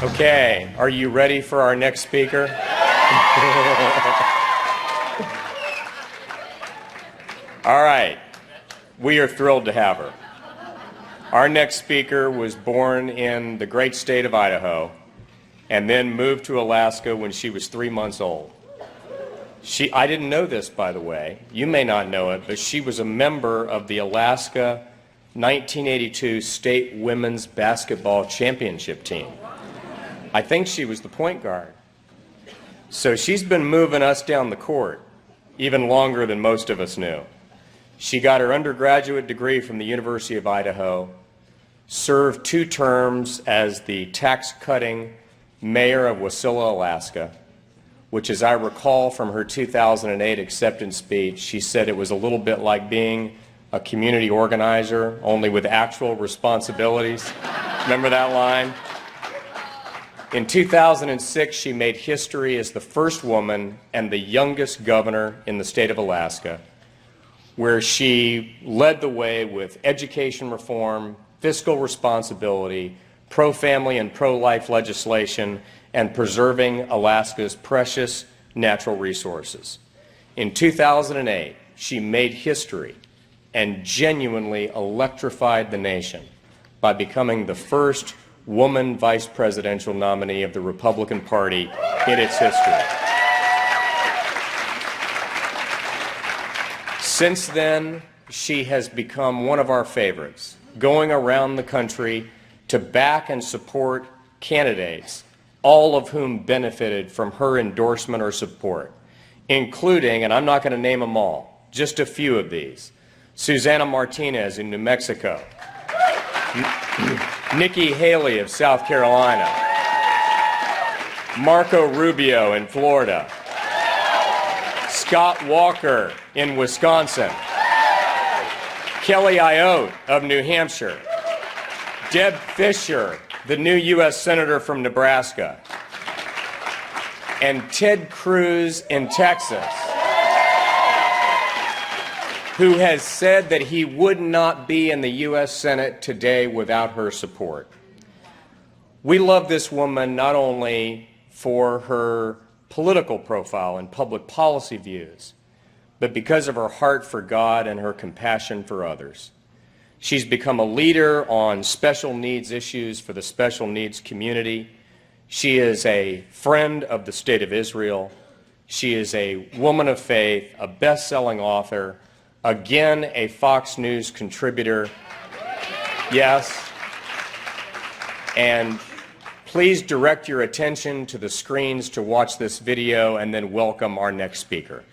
Okay, are you ready for our next speaker? All right, we are thrilled to have her. Our next speaker was born in the great state of Idaho and then moved to Alaska when she was 3 months old. I didn't know this, by the way. You may not know it, but she was a member of the Alaska 1982 State Women's Basketball Championship team. I think she was the point guard. So she's been moving us down the court even longer than most of us knew. She got her undergraduate degree from the University of Idaho, served 2 terms as the tax-cutting mayor of Wasilla, Alaska, which, as I recall from her 2008 acceptance speech, she said it was a little bit like being a community organizer, only with actual responsibilities. Remember that line? In 2006, she made history as the first woman and the youngest governor in the state of Alaska, where she led the way with education reform, fiscal responsibility, pro-family and pro-life legislation, and preserving Alaska's precious natural resources. In 2008, she made history and genuinely electrified the nation by becoming the first woman vice presidential nominee of the Republican Party in its history. Since then, she has become one of our favorites, going around the country to back and support candidates, all of whom benefited from her endorsement or support, including, and I'm not going to name them all, just a few of these: Susana Martinez in New Mexico, Nikki Haley of South Carolina, Marco Rubio in Florida, Scott Walker in Wisconsin, Kelly Ayotte of New Hampshire, Deb Fischer, the new U.S. Senator from Nebraska, and Ted Cruz in Texas, who has said that he would not be in the U.S. Senate today without her support. We love this woman not only for her political profile and public policy views, but because of her heart for God and her compassion for others. She's become a leader on special needs issues for the special needs community. She is a friend of the State of Israel. She is a woman of faith, a best-selling author, again, a Fox News contributor. Yes. And please direct your attention to the screens to watch this video and then welcome our next speaker.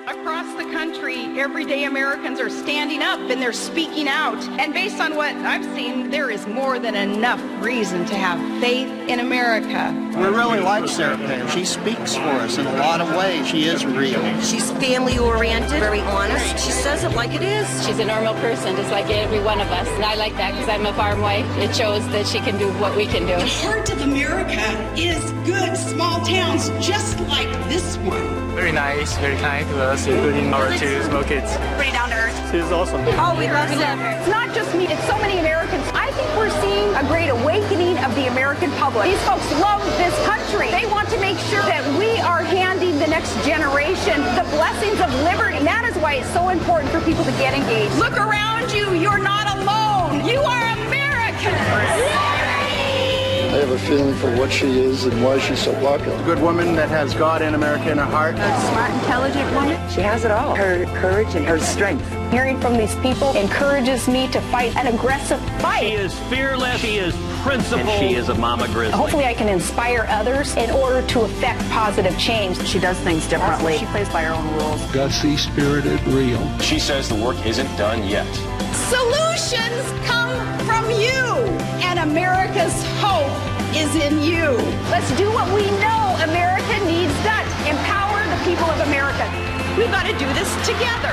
Across the country, everyday Americans are standing up and they're speaking out. And based on what I've seen, there is more than enough reason to have faith in America. We really like Sarah Palin. She speaks for us in a lot of ways. She is real. She's family-oriented, very honest. She says it like it is. She's a normal person, just like every one of us. And I like that because I'm a farm wife. It shows that she can do what we can do. The heart of America is good small towns just like this one. Very nice, very kind to us, including our 2 small kids. Pretty down to earth. She's awesome. Oh, we love her. It's not just me, it's so many Americans. I think we're seeing a great awakening of the American public. These folks love this country. They want to make sure that we are handing the next generation the blessings of liberty. And that is why it's so important for people to get engaged. Look around you. You're not alone. You are American. I have a feeling for what she is and why she's so popular. A good woman that has God and America in her heart. A smart, intelligent woman. She has it all. Her courage and her strength. Hearing from these people encourages me to fight an aggressive fight. She is fearless, she is principled, and she is a mama grizzly. Hopefully I can inspire others in order to affect positive change. She does things differently. She plays by her own rules. Gutsy, spirited, real. She says the work isn't done yet. Solutions come from you, and America's hope is in you. Let's do what we know America needs done. Empower the people of America. We've got to do this together.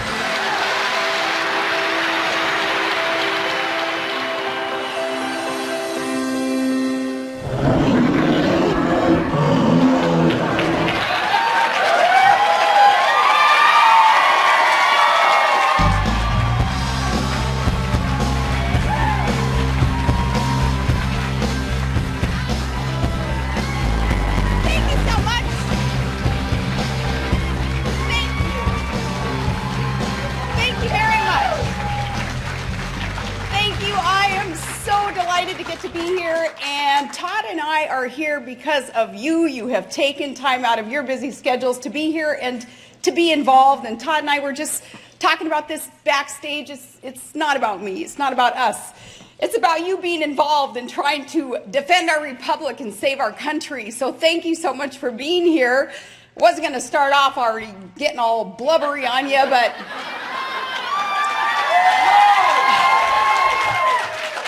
excited to get to be here, and Todd and I are here because of you. You have taken time out of your busy schedules to be here and to be involved, and Todd and I were just talking about this backstage. It's not about me. It's not about us. It's about you being involved and trying to defend our republic and save our country. So thank you so much for being here. Wasn't going to start off already getting all blubbery on you, but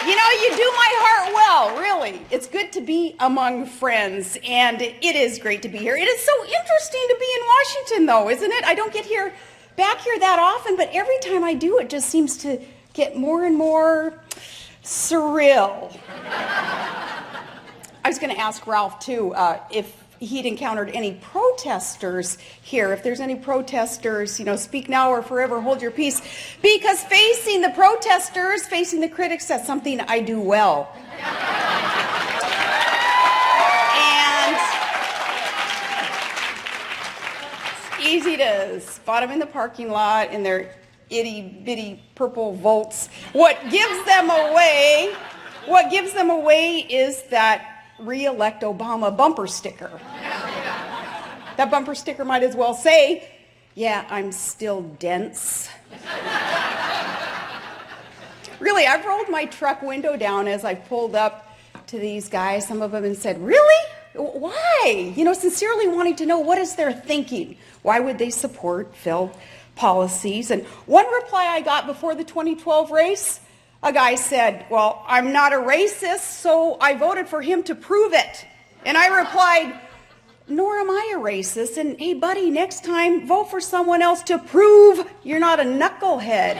you know, you do my heart well, really. It's good to be among friends, and it is great to be here. It is so interesting to be in Washington, though, isn't it? I don't get back here that often, but every time I do, it just seems to get more and more surreal. I was going to ask Ralph, too, if he'd encountered any protesters here. If there's any protesters, you know, speak now or forever hold your peace. Because facing the protesters, facing the critics, that's something I do well. And it's easy to spot them in the parking lot in their itty-bitty purple Volts. What gives them away is that re-elect Obama bumper sticker. That bumper sticker might as well say, yeah, I'm still dense. Really, I've rolled my truck window down as I pulled up to these guys, some of them, and said, really? Why? You know, sincerely wanting to know what is their thinking. Why would they support failed policies? And one reply I got before the 2012 race, a guy said, well, I'm not a racist, so I voted for him to prove it. And I replied, nor am I a racist. And hey, buddy, next time, vote for someone else to prove you're not a knucklehead.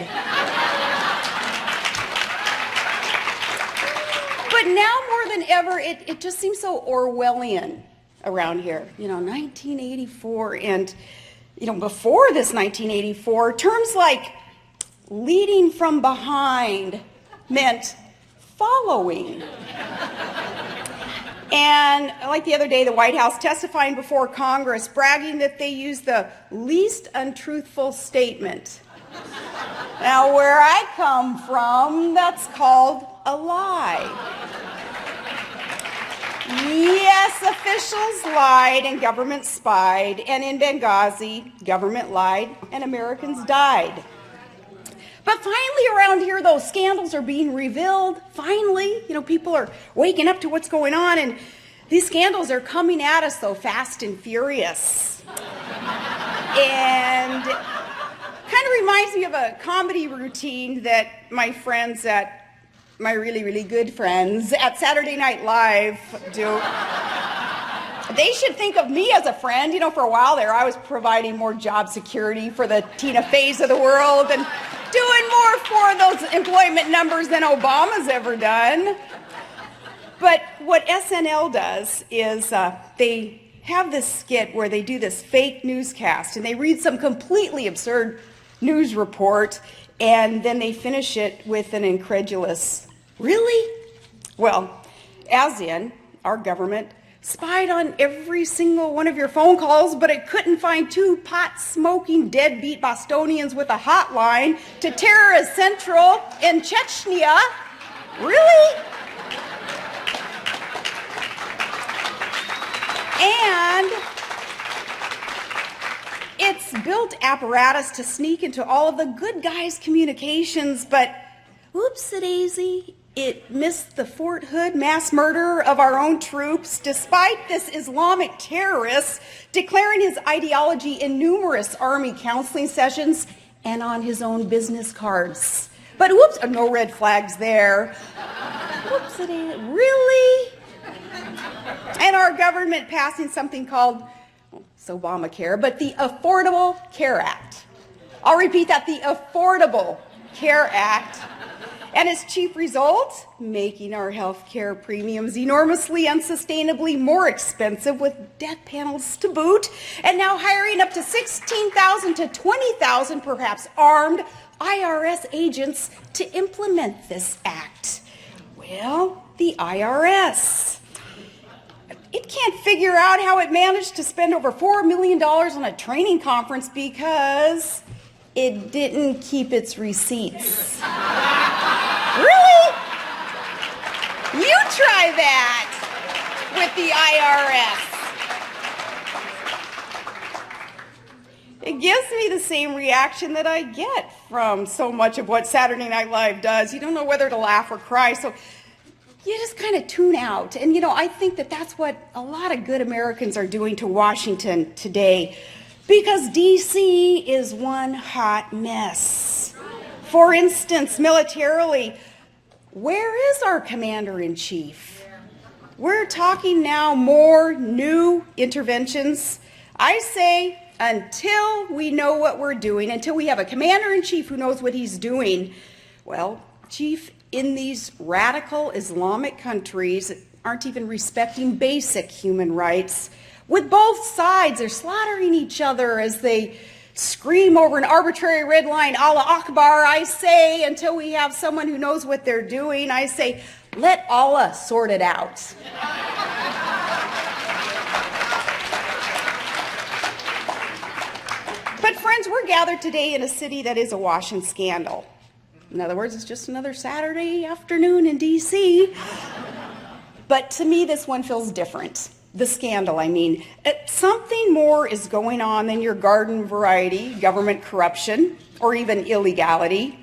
But now more than ever, it just seems so Orwellian around here. You know, 1984, and, you know, before this 1984, terms like leading from behind meant following. And like the other day, the White House testifying before Congress, bragging that they used the least untruthful statement. Now, where I come from, that's called a lie. Yes, officials lied and government spied, and in Benghazi, government lied and Americans died. But finally around here, those scandals are being revealed. Finally, you know, people are waking up to what's going on, and these scandals are coming at us so fast and furious. And kind of reminds me of a comedy routine that my friends my really, really good friends at Saturday Night Live do. They should think of me as a friend. You know, for a while there, I was providing more job security for the Tina Feys of the world and doing more for those employment numbers than Obama's ever done. But what SNL does is they have this skit where they do this fake newscast, and they read some completely absurd news report, and then they finish it with an incredulous, really? Well, as in, our government spied on every single one of your phone calls, but it couldn't find two pot-smoking, deadbeat Bostonians with a hotline to terrorist central in Chechnya. Really? And it's built apparatus to sneak into all of the good guys' communications, but whoops-a-daisy, it missed the Fort Hood mass murder of our own troops, despite this Islamic terrorist declaring his ideology in numerous Army counseling sessions and on his own business cards. But whoops, no red flags there. Whoops, it ain't really? And our government passing something called, it's Obamacare, but the Affordable Care Act. I'll repeat that, the Affordable Care Act. And its chief result, making our health care premiums enormously, unsustainably more expensive with death panels to boot, and now hiring up to 16,000 to 20,000, perhaps armed, IRS agents to implement this act. Well, the IRS. It can't figure out how it managed to spend over $4 million on a training conference because it didn't keep its receipts. Really? You try that with the IRS. It gives me the same reaction that I get from so much of what Saturday Night Live does. You don't know whether to laugh or cry, so you just kind of tune out. And, I think that that's what a lot of good Americans are doing to Washington today, because D.C. is one hot mess. For instance, militarily, where is our commander-in-chief? We're talking now more new interventions. I say, until we know what we're doing, until we have a commander-in-chief who knows what he's doing, well, Chief, in these radical Islamic countries that aren't even respecting basic human rights, with both sides, they're slaughtering each other as they scream over an arbitrary red line, Allah Akbar. I say, until we have someone who knows what they're doing, I say, let Allah sort it out. But friends, we're gathered today in a city that is awash in scandal. In other words, it's just another Saturday afternoon in D.C. But to me, this one feels different. The scandal, I mean. Something more is going on than your garden variety government corruption or even illegality.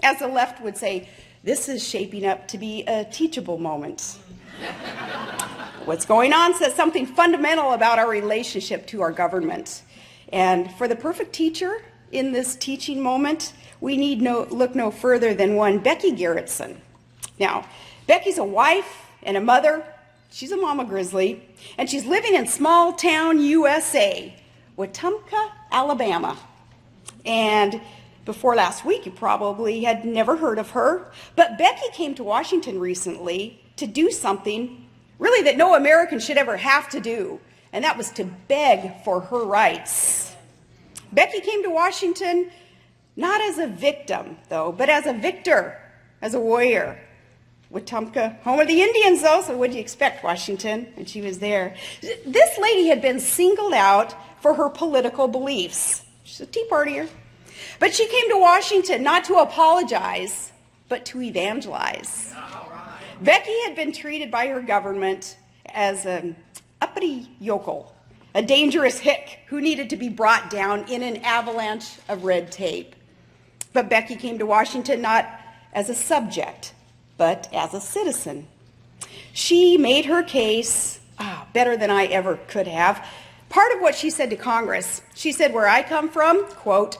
As the left would say, this is shaping up to be a teachable moment. What's going on says something fundamental about our relationship to our government. And for the perfect teacher in this teaching moment, we need look no further than one Becky Garrettson. Now, Becky's a wife and a mother. She's a mama grizzly, and she's living in small town USA, Wetumpka, Alabama. And before last week, you probably had never heard of her. But Becky came to Washington recently to do something really that no American should ever have to do, and that was to beg for her rights. Becky came to Washington not as a victim, though, but as a victor, as a warrior. Wetumpka, home of the Indians, though, so what do you expect, Washington, when she was there? This lady had been singled out for her political beliefs. She's a Tea Partier. But she came to Washington not to apologize, but to evangelize. Becky had been treated by her government as an uppity yokel, a dangerous hick who needed to be brought down in an avalanche of red tape. But Becky came to Washington not as a subject, but as a citizen. She made her case better than I ever could have. Part of what she said to Congress, she said, where I come from, quote,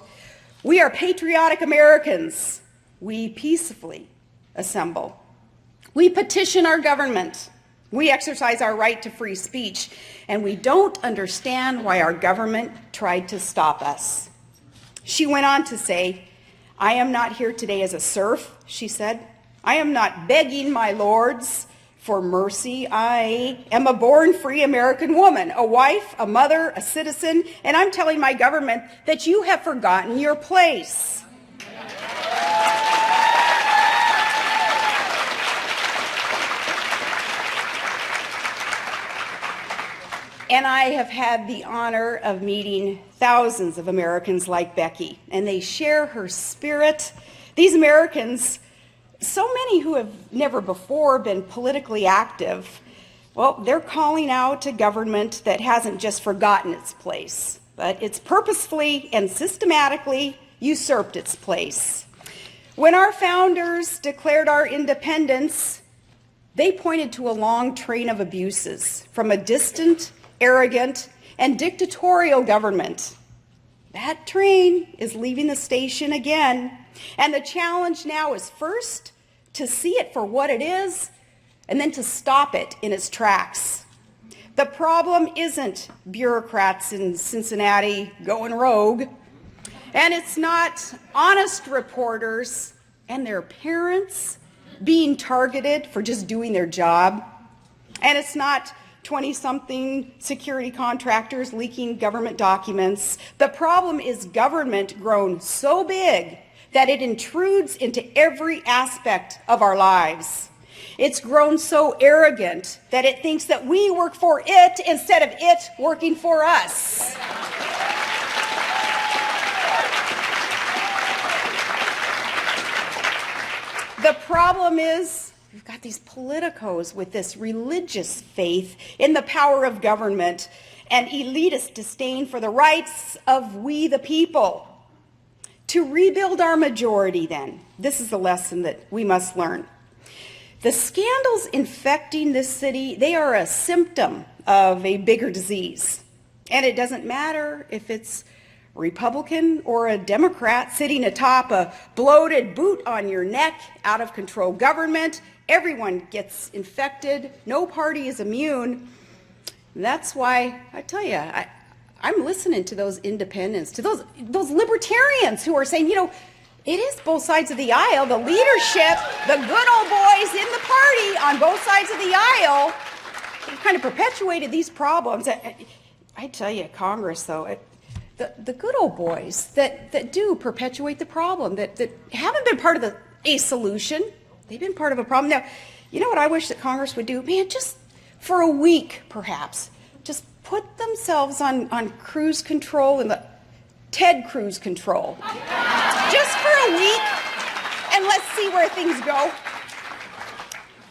we are patriotic Americans. We peacefully assemble. We petition our government. We exercise our right to free speech, and we don't understand why our government tried to stop us. She went on to say, I am not here today as a serf, she said. I am not begging my lords for mercy. I am a born free American woman, a wife, a mother, a citizen, and I'm telling my government that you have forgotten your place. And I have had the honor of meeting thousands of Americans like Becky, and they share her spirit. These Americans, so many who have never before been politically active, well, they're calling out a government that hasn't just forgotten its place, but it's purposefully and systematically usurped its place. When our founders declared our independence, they pointed to a long train of abuses from a distant, arrogant, and dictatorial government. That train is leaving the station again, and the challenge now is first to see it for what it is, and then to stop it in its tracks. The problem isn't bureaucrats in Cincinnati going rogue, and it's not honest reporters and their parents being targeted for just doing their job, and it's not 20-something security contractors leaking government documents. The problem is government grown so big that it intrudes into every aspect of our lives. It's grown so arrogant that it thinks that we work for it instead of it working for us. The problem is we've got these politicos with this religious faith in the power of government and elitist disdain for the rights of we the people. To rebuild our majority, then, this is the lesson that we must learn. The scandals infecting this city, they are a symptom of a bigger disease. And it doesn't matter if it's Republican or a Democrat sitting atop a bloated boot on your neck, out of control government. Everyone gets infected. No party is immune. That's why I tell you, I'm listening to those independents, to those libertarians who are saying, you know, it is both sides of the aisle. The leadership, the good old boys in the party on both sides of the aisle, kind of perpetuated these problems. I tell you, Congress, though, the good old boys that do perpetuate the problem, that haven't been part of a solution. They've been part of a problem. Now, you know what I wish that Congress would do? Man, just for a week, perhaps, just put themselves on cruise control, and the Ted Cruz control. Just for a week, and let's see where things go.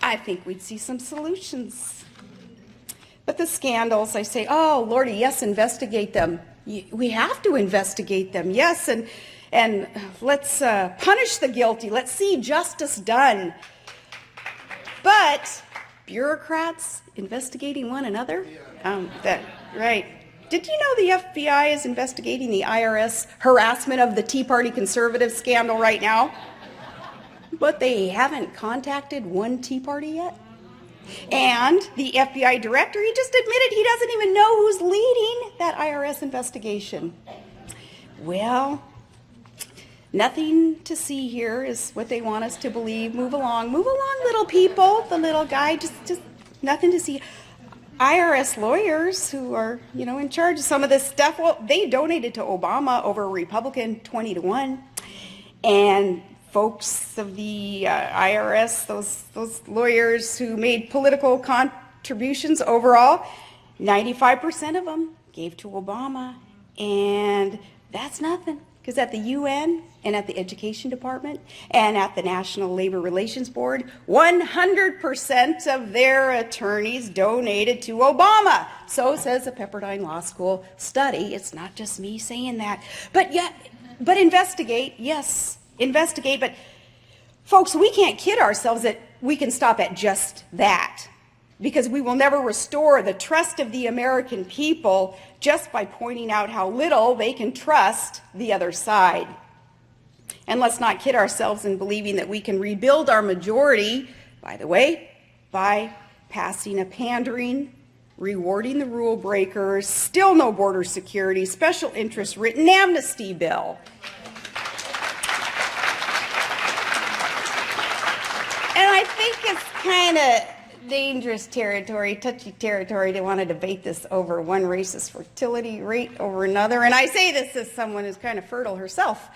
I think we'd see some solutions. But the scandals, I say, oh, Lordy, yes, investigate them. We have to investigate them, yes, and let's punish the guilty. Let's see justice done. But bureaucrats investigating one another? Right. Did you know the FBI is investigating the IRS harassment of the Tea Party conservative scandal right now? But they haven't contacted one Tea Party yet? And the FBI director, he just admitted he doesn't even know who's leading that IRS investigation. Well, nothing to see here is what they want us to believe. Move along, little people. The little guy, just nothing to see. IRS lawyers who are, in charge of some of this stuff, well, they donated to Obama over a Republican 20-1. And folks of the IRS, those lawyers who made political contributions overall, 95% of them gave to Obama. And that's nothing, because at the UN and at the Education Department and at the National Labor Relations Board, 100% of their attorneys donated to Obama. So says a Pepperdine Law School study. It's not just me saying that. But investigate, yes, investigate. But folks, we can't kid ourselves that we can stop at just that, because we will never restore the trust of the American people just by pointing out how little they can trust the other side. And let's not kid ourselves in believing that we can rebuild our majority, by the way, by passing a pandering, rewarding the rule breakers, still no border security, special interest written amnesty bill. And I think it's kind of dangerous territory, touchy territory, to want to debate this over one racist fertility rate over another. And I say this as someone who's kind of fertile herself.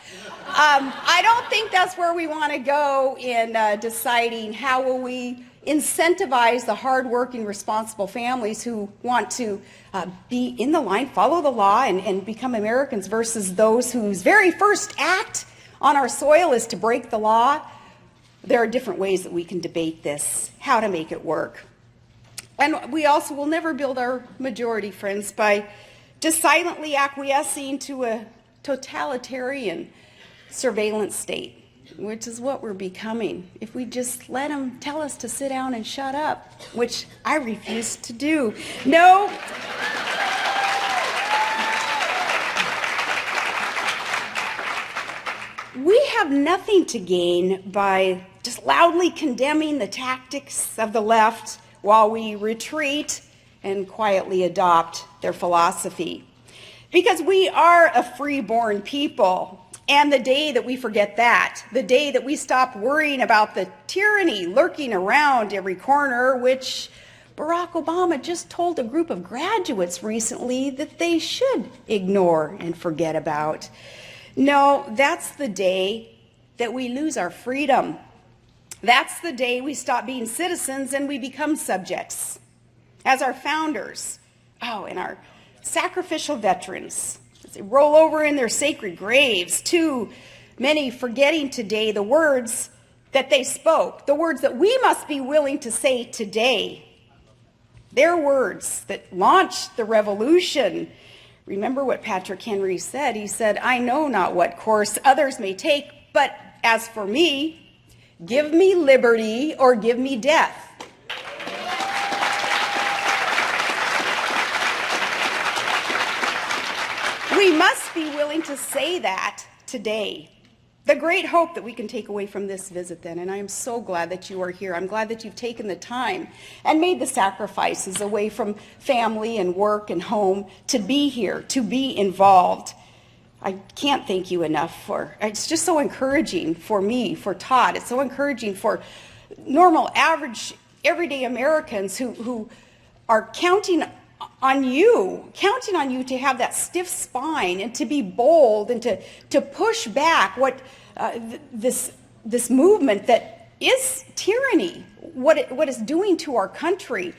I don't think that's where we want to go in deciding how will we incentivize the hardworking, responsible families who want to be in the line, follow the law, and become Americans, versus those whose very first act on our soil is to break the law. There are different ways that we can debate this, how to make it work. And we also will never build our majority, friends, by just silently acquiescing to a totalitarian surveillance state, which is what we're becoming if we just let them tell us to sit down and shut up, which I refuse to do. No. We have nothing to gain by just loudly condemning the tactics of the left while we retreat and quietly adopt their philosophy. Because we are a free-born people, and the day that we forget that, the day that we stop worrying about the tyranny lurking around every corner, which Barack Obama just told a group of graduates recently that they should ignore and forget about. No, that's the day that we lose our freedom. That's the day we stop being citizens and we become subjects. As our founders, and our sacrificial veterans, as they roll over in their sacred graves, too many forgetting today the words that they spoke, the words that we must be willing to say today, their words that launched the revolution. Remember what Patrick Henry said. He said, "I know not what course others may take, but as for me, give me liberty or give me death." We must be willing to say that today. The great hope that we can take away from this visit then, and I am so glad that you are here. I'm glad that you've taken the time and made the sacrifices away from family and work and home to be here, to be involved. I can't thank you enough for, it's just so encouraging for me, for Todd. It's so encouraging for normal, average, everyday Americans who are counting on you to have that stiff spine and to be bold and to push back what this movement that is tyranny, what it's doing to our country.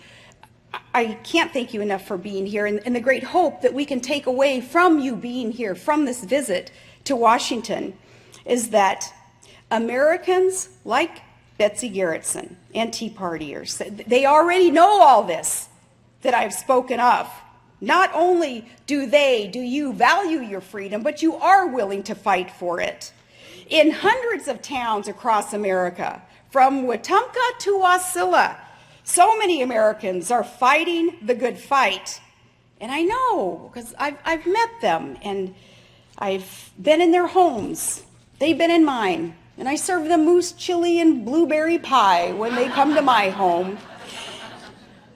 I can't thank you enough for being here, and the great hope that we can take away from you being here, from this visit to Washington, is that Americans like Betsy Garretson and Tea Partiers, they already know all this that I've spoken of. Not only do you value your freedom, but you are willing to fight for it. In hundreds of towns across America, from Wetumpka to Wasilla, so many Americans are fighting the good fight. And I know, because I've met them, and I've been in their homes. They've been in mine. And I serve them moose chili and blueberry pie when they come to my home.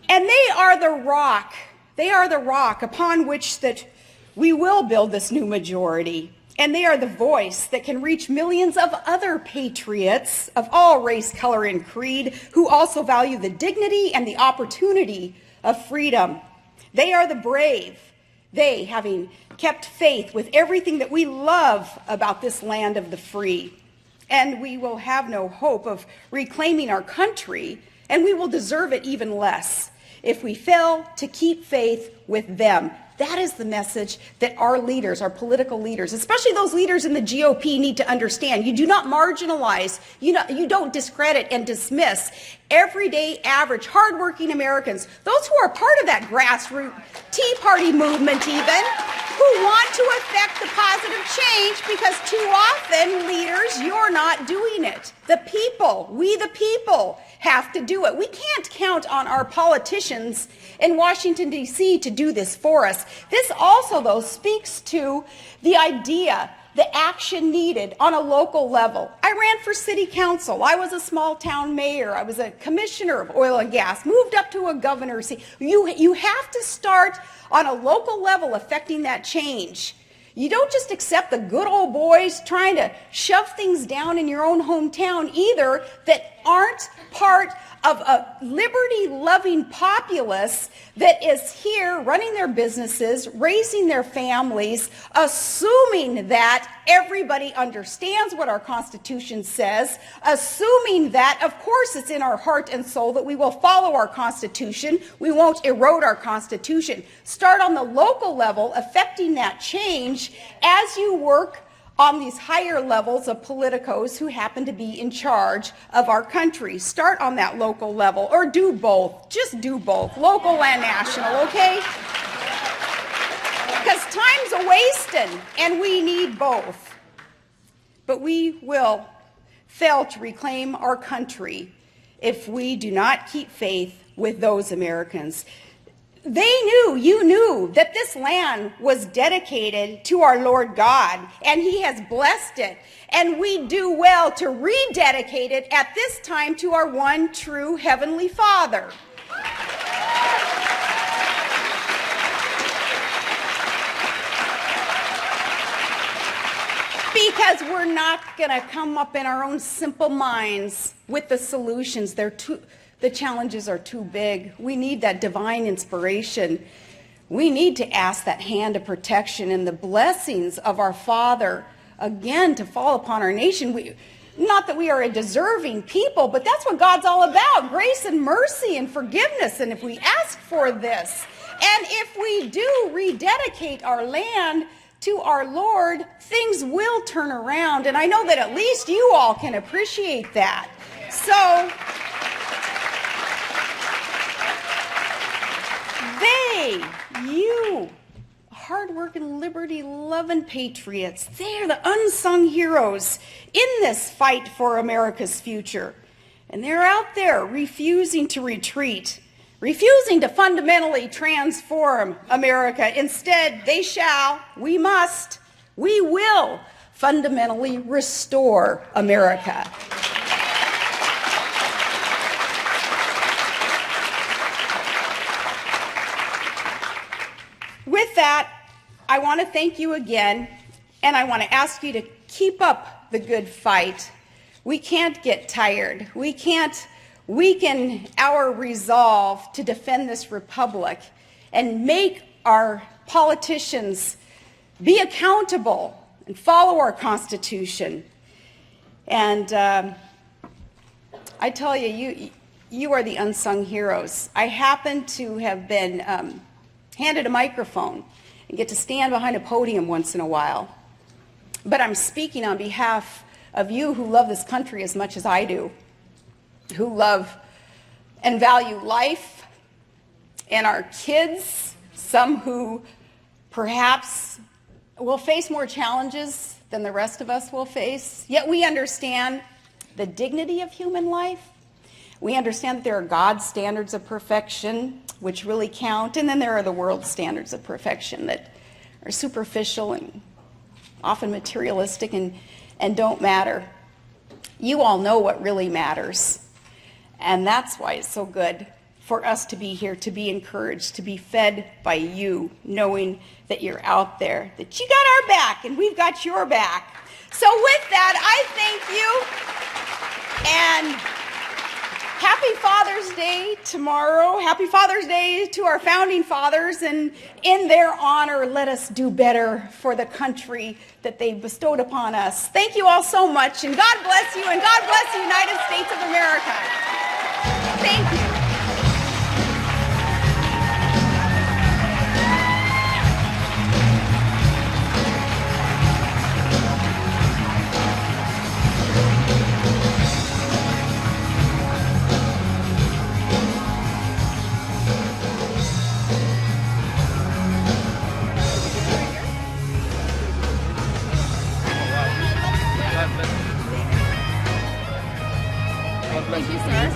And they are the rock. They are the rock upon which that we will build this new majority. And they are the voice that can reach millions of other patriots of all race, color, and creed who also value the dignity and the opportunity of freedom. They are the brave. They, having kept faith with everything that we love about this land of the free. And we will have no hope of reclaiming our country, and we will deserve it even less if we fail to keep faith with them. That is the message that our leaders, our political leaders, especially those leaders in the GOP, need to understand. You do not marginalize, you don't discredit and dismiss everyday, average, hardworking Americans, those who are part of that grassroots Tea Party movement even, who want to affect the positive change, because too often, leaders, you're not doing it. The people, we the people, have to do it. We can't count on our politicians in Washington, D.C. to do this for us. This also, though, speaks to the idea, the action needed on a local level. I ran for city council. I was a small town mayor. I was a commissioner of oil and gas, moved up to a governor's seat. You have to start on a local level affecting that change. You don't just accept the good old boys trying to shove things down in your own hometown either that aren't part of a liberty-loving populace that is here running their businesses, raising their families, assuming that everybody understands what our Constitution says, assuming that, of course, it's in our heart and soul that we will follow our Constitution, we won't erode our Constitution. Start on the local level, affecting that change as you work on these higher levels of politicos who happen to be in charge of our country. Start on that local level, or do both. Just do both, local and national, okay? Because time's a-wasting, and we need both. But we will fail to reclaim our country if we do not keep faith with those Americans. They knew, you knew, that this land was dedicated to our Lord God, and He has blessed it. And we do well to rededicate it at this time to our one true Heavenly Father. Because we're not going to come up in our own simple minds with the solutions. The challenges are too big. We need that divine inspiration. We need to ask that hand of protection and the blessings of our Father, again, to fall upon our nation. Not that we are a deserving people, but that's what God's all about, grace and mercy and forgiveness. And if we ask for this, and if we do rededicate our land to our Lord, things will turn around. And I know that at least you all can appreciate that. So you, hardworking, liberty-loving patriots, they're the unsung heroes in this fight for America's future. And they're out there refusing to retreat, refusing to fundamentally transform America. Instead, they shall, we must, we will fundamentally restore America. With that, I want to thank you again, and I want to ask you to keep up the good fight. We can't get tired. We can't weaken our resolve to defend this republic and make our politicians be accountable and follow our Constitution. And I tell you, you are the unsung heroes. I happen to have been handed a microphone and get to stand behind a podium once in a while. But I'm speaking on behalf of you who love this country as much as I do, who love and value life and our kids, some who perhaps will face more challenges than the rest of us will face. Yet we understand the dignity of human life. We understand that there are God's standards of perfection, which really count, and then there are the world's standards of perfection that are superficial and often materialistic and don't matter. You all know what really matters, and that's why it's so good for us to be here, to be encouraged, to be fed by you, knowing that you're out there, that you got our back and we've got your back. So with that, I thank you, and happy Father's Day tomorrow. Happy Father's Day to our founding fathers, and in their honor, let us do better for the country that they bestowed upon us. Thank you all so much, and God bless you, and God bless the United States of America. Thank you. Thank you, sir.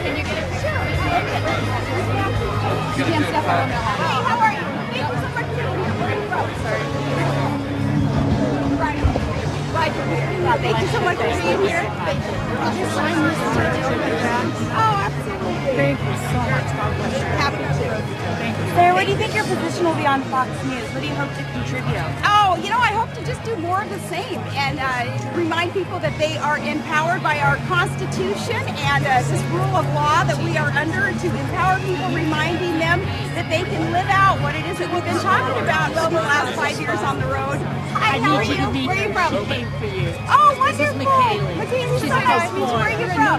Can you get a picture? You can't step on the line. Hey, how are you? Thank you so much for being here. Right. Thank you so much for being here. Thank you. Oh, absolutely. Thank you so much. God bless you. Happy to. Thank you. Sarah, what do you think your position will be on Fox News? What do you hope to contribute? Oh, I hope to just do more of the same and remind people that they are empowered by our Constitution and this rule of law that we are under, to empower people, reminding them that they can live out what it is that we've been talking about over the last 5 years on the road. Hi, how are you? Where are you from? For you. Oh, wonderful. This is Michaela. Michaela, so nice to meet you. Where are you from?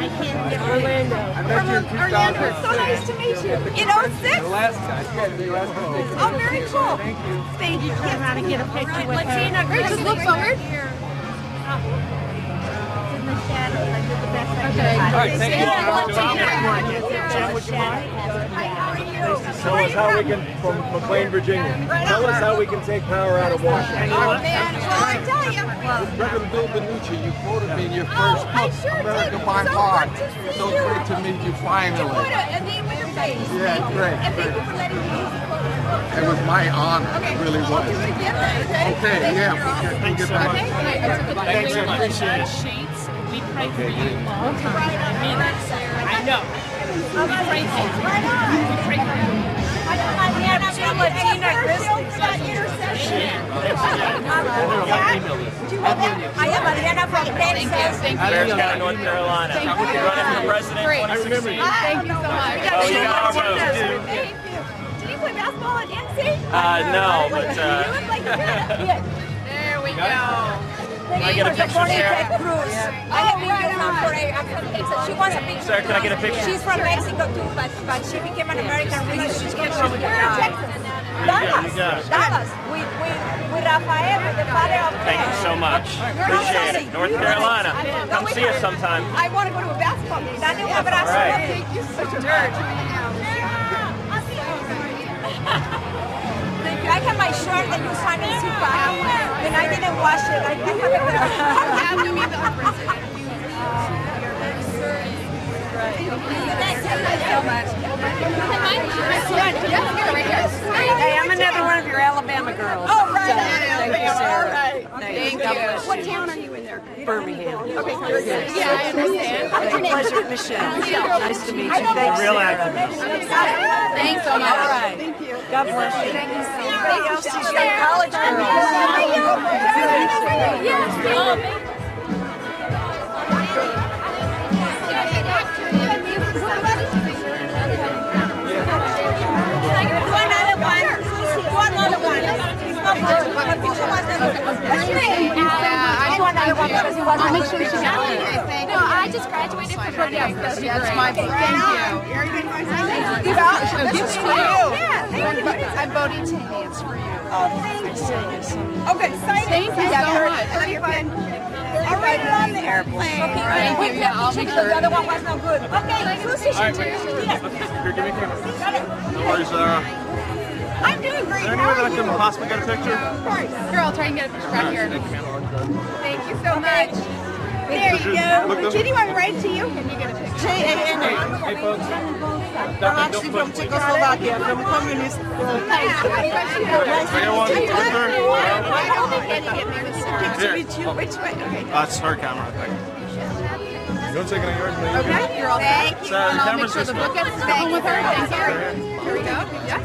Orlando. From Orlando. So nice to meet you. In 06? Oh, very cool. Thank you. Thank you. Learn how to get a picture with her. Just look forward. In the shadows. I did the best I could. Okay. All right, thank you. Tell us how we can, from McLean, Virginia, tell us how we can take power out of Washington. Oh, man. Well, I tell you. Reverend Bill Benucci, you quoted me in your first I book, sure America did. by So Heart. good to see So you. great to meet you finally. Put a name with your face. Yeah, Thank you. great, And thank great. you for letting me use the quote. It was my honor. Okay. It really I'll was. do it again then, okay? Okay, Thank yeah. you. We'll get back. Okay. Thanks so much. Appreciate it. We pray for you all the time. I mean, I know. We pray for you. Right on. We pray for you. Latina intercession. I am Adriana from Texas. Thank you. North Carolina. Thank you. Running for president in 2016. Thank you so much. Oh, you are welcome. Thank you. Did you play basketball at NC? No, but You look like you're good. There we go. I get a picture, Sarah? Cruz. I have been your mom for she wants a picture. Sir, can I get a picture? She's from Mexico too, but she became an American recently. She's from Dallas. Dallas. With Rafael, with the father of Thank you so much. Appreciate it. North Carolina. Come see us sometime. I want to go to a basketball game. Dale un abrazo. All right. Thank you so much. I have my shirt that you signed in Super, and I didn't wash it. I have it there. Hey, I'm another one of your Alabama girls. Oh, right. So, thank you, Sarah. Thank you. What town are you in there? Birmingham. Okay, very good. Yeah, I understand. Pleasure, Michelle. Nice to meet you. Thanks. Real activist. Thanks so much. All right. Thank you. God bless you. Thank you so much. Everybody else is your college girls. I'll make sure she's out. No, I just graduated from program. That's my thank you. This is for you. I'm voting today. It's for you. Oh, good. Thank you so much. Everybody. All right, you're on the airplane. Thank you. Yeah, I'll make sure. The other one was no good. Okay, Susie, Here, give me a camera. No worries, I'm doing great. Is there anyone that can possibly get a picture? Of course. Here, I'll try and get a picture back here. Thank you so much. There you go. Judy, want me to write to you? Can you get a picture? Hey, folks. I'm actually from Czechoslovakia, from communist. I got one picture. Which way? Okay. That's her camera, I think. You want to take it on yours, please? Okay. You're all thank you. Sarah, the I'll make camera's sure this the way. book gets done with her. Thank you. Here we go. Yes.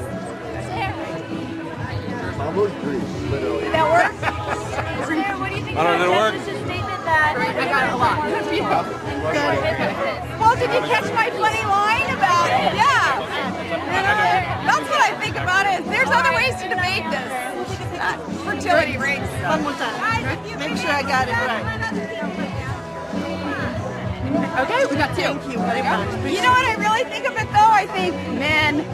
Almost Greece, literally. Did that work? I don't know, did it work? I got it a lot. Well, did you catch my funny line about it? Yeah. That's what I think about it. There's other ways to debate this. Fertility rates. One more time. Make sure I got it right. Okay, we got two. Thank you very much. You know what I really think of it though? I think men.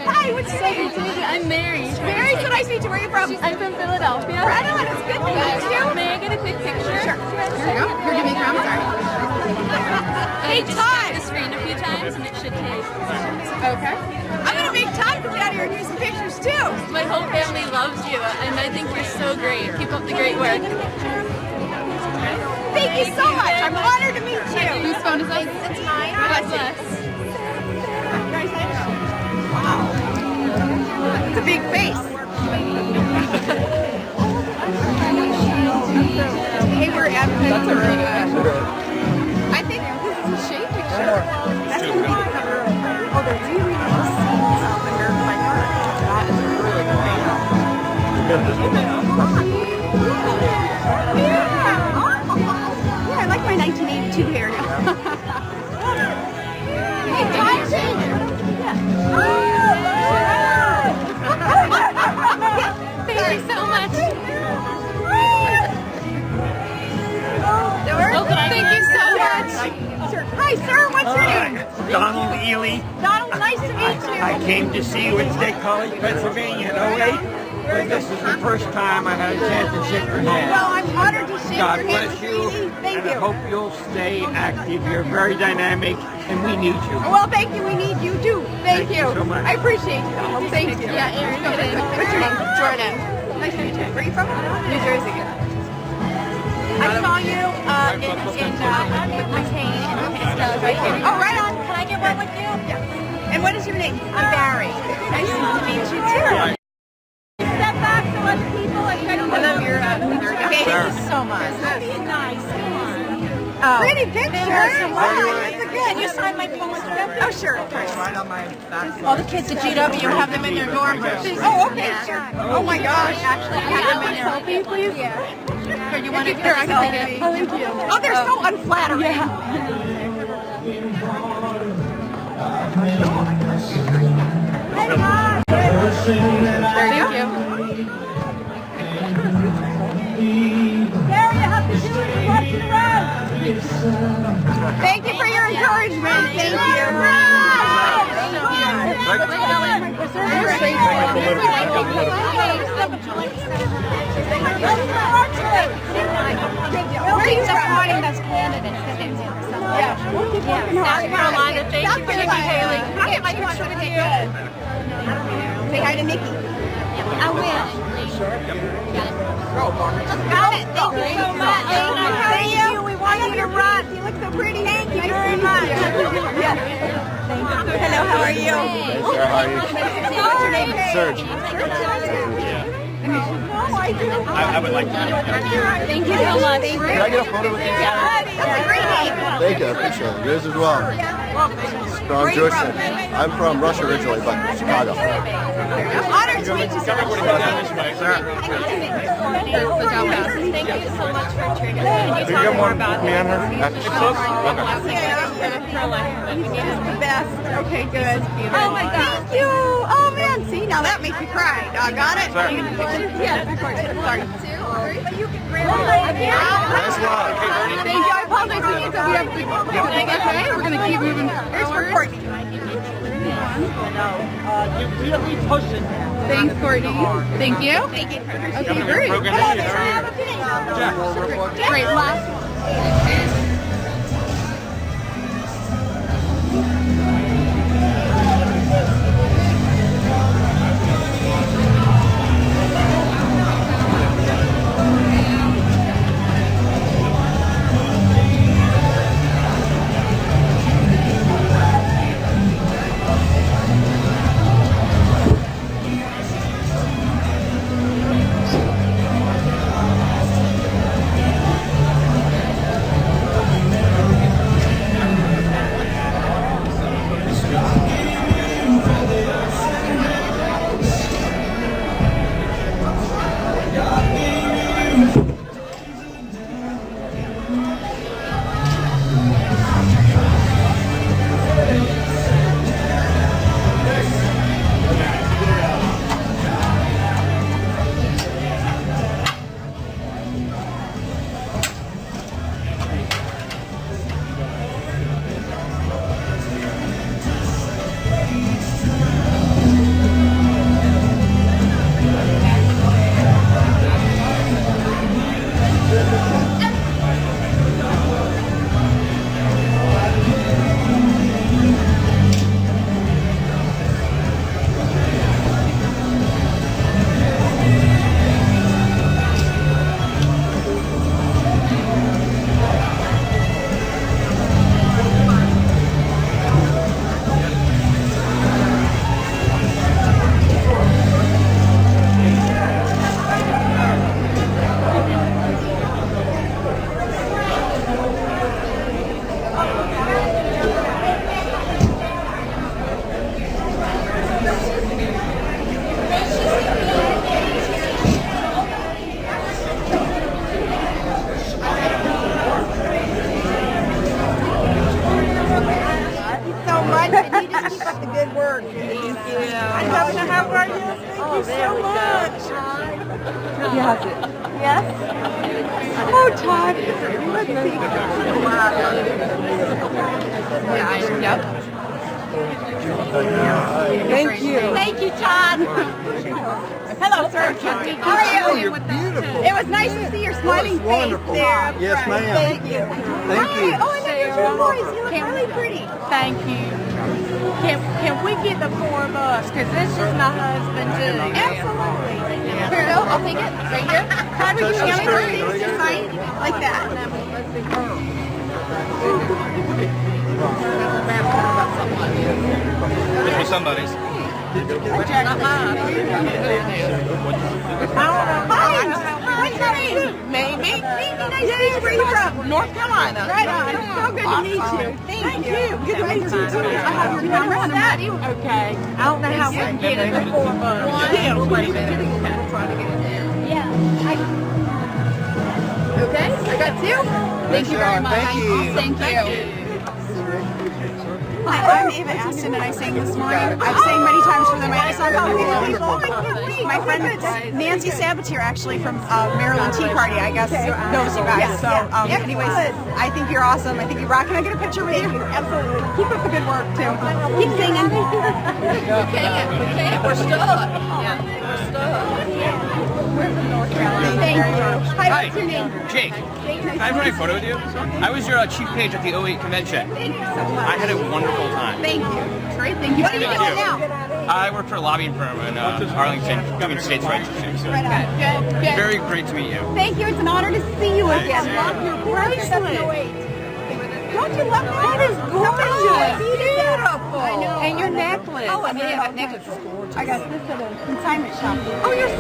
Hi, what's your name? I'm Mary. Mary, so nice to meet you. Where are you from? I'm from Philadelphia. Right on, it's good to meet you. May I get a quick picture? Sure. Here you go. Here, give me a camera. Sorry. Hey, just tap the screen a few times and it should take. Okay. I'm gonna make time to get out here and do some pictures too. My whole family loves you and I think you're so great. Keep up the great work. Thank you so much. I'm honored to meet you. Whose phone is that? It's mine. God bless. Wow. It's a big face. Hey, we're advocating for I think this is a shade picture. That's going to be the cover. Oh, they're rereading the scenes under my heart. That is really great. Yeah. Yeah, I like my 1982 hair now. Hey, time change. Thank you so much. Thank you so much. Hi, sir. What's your name? Donald Ely. Donald, nice to meet you. I came to see you at State College, Pennsylvania in 08. But this is the first time I had a chance to shake your hand. Well, I'm honored to shake God your hand bless with you, Thank and you. I hope you'll stay active. You're very dynamic, and we need you. Well, thank you. We need you too. Thank you. so much. I appreciate you, Donald. Thank you. Yeah, Aaron. What's your name? Jordan. Nice to meet you. Where are you from? New Jersey. I saw you with McCain and Costello. Oh, right on. Can I get one with you? Yeah. And what is your name? I'm Barry. Nice to meet you too. Step back so other people and I love your Thank you so much. Be nice. Pretty picture. That's a good. Can you sign my poster? Oh, sure. Of course. Right on my back. All the kids at GW have them in their dorm rooms. Oh, okay. Sure. Oh my gosh. Actually, I have them in there. Selfie, please. Here, you want to Here, I can take it. Oh, thank you. Oh, they're so unflattering. Thank you. Thank you for your encouragement. Thank We'll keep supporting those candidates. South Carolina, thank you, Chicky Haley. Can I get my picture with you? Say hi to Nikki. I will. Got it. Thank you so much. Thank you. We want you to run. You look so pretty. Thank you very much. Hello, how are you? Hey, Sarah, how are you? What's your name? Serge. I would like to. Thank you so much. Can I get a photo with you? That's a great name. Thank you, I appreciate it. Yours as well. Strong Jewish. I'm from Russia originally, but Chicago. I'm honored to meet you, sir. Thank you so much for treating us. Do you get one with me on her? He's the best. Okay, good. Oh my God. Thank you. Oh man, see, now that makes me cry. Got it? Sorry. Yes, of course. Sorry. Thanks a lot. Thank you. I apologize. We need to be able to. Okay, we're gonna keep moving. Here's for Courtney. Thanks, Courtney. Thank you. Thank you. Okay, great. Great. Last. Yes? Oh, Todd. Let's see. Yep. Thank you. Thank you, Todd. Hello, sir. How are you? You're beautiful. It was nice to see your smiling face wonderful. there. Yes, ma'am. Thank you. Thank you. Oh, and there's your boys. You look really pretty. Thank you. Can we get the 4 of us? Because this is my husband too. Absolutely. Here, no, I'll take it. Right here. How would you Touch the get screen. it? Sign like that. This was somebody's. Hi. What's your name? Mamie. Nice to meet you. Where are you from? North Carolina. Right on. So good to meet you. Thank you. Good to meet you too. I have your number on that. Okay. I don't know how we can get it the 4 of us. Yeah. Okay. I got 2. Thank you very much. Thank you. Thank you. Thank you. Hi, I'm Ava Aston, and I sang this morning. I've sang many times for them. I sang my friend Nancy Sabatier, actually from Maryland Tea Party, I guess, knows you guys. So, anyways, I think you're awesome. I think you rock. Can I get a picture with you? Absolutely. Keep up the good work too. Keep singing. We can't. We're stuck. Yeah, we're stuck. We're from North Carolina. Thank you. Hi, what's your name? Jake. Can I have a photo with you? I was your chief page at the 08 convention. Thank you so much. I had a wonderful time. Thank you. Great. Thank you. What are you doing now? I work for a lobbying firm in Arlington, doing states' rights issues. Right on. Good. Very great to meet you. Thank you. It's an honor to see you again. Love your bracelet. Don't you love that? That is gorgeous. Beautiful. I know. And your necklace. Oh, and that necklace is gorgeous. I got this at a consignment shop. Oh, you're